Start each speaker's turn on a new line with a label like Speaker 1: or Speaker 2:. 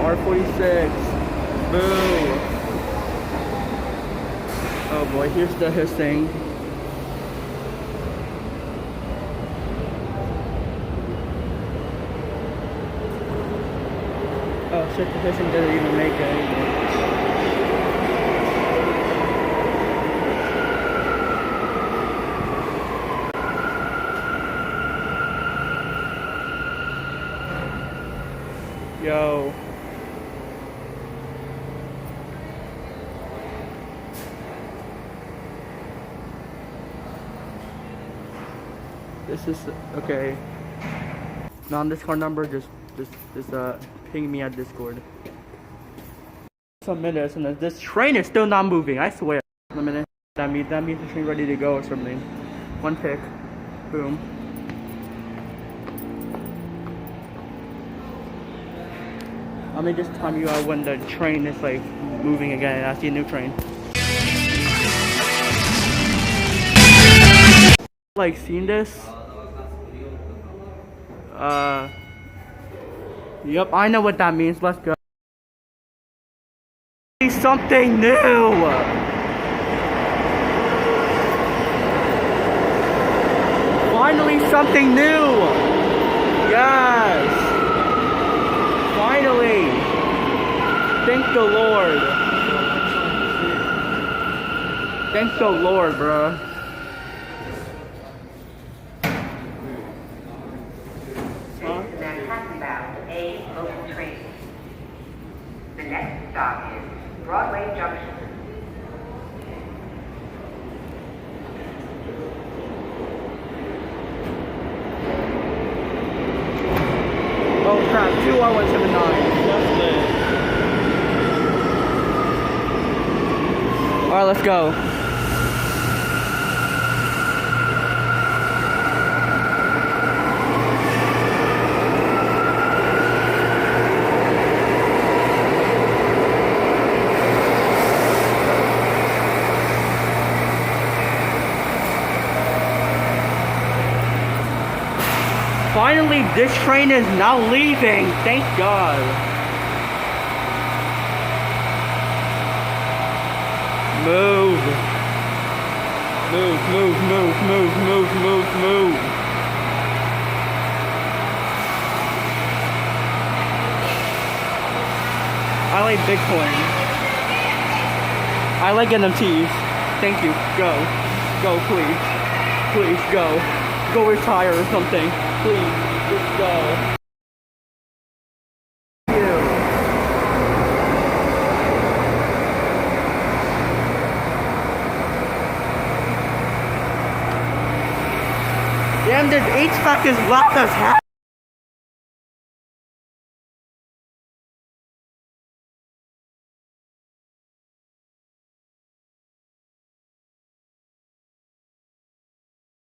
Speaker 1: R46. Boo. Oh boy, here's the hissing. Oh shit, the hissing didn't even make it. Yo. This is okay. Non-Discord number, just ping me at Discord. Some minutes and this train is still not moving, I swear. A minute. That means the train ready to go or something. One pick. Boom. Let me just time you out when the train is like moving again. I see a new train. Like seen this? Yep, I know what that means. Let's go. Something new. Finally, something new. Yes. Finally! Thank the Lord. Thank the Lord, bruh.
Speaker 2: Huh? Manhattan-bound A local train. The next stop is Broadway Junction.
Speaker 1: Oh crap, 2R179. Alright, let's go. Finally, this train is now leaving. Thank God. Move. Move, move, move, move, move, move, move. I like Bitcoin. I like NFTs. Thank you. Go. Go, please. Please, go. Go retire or something. Please, just go. Damn, this HVAC is loud as hell.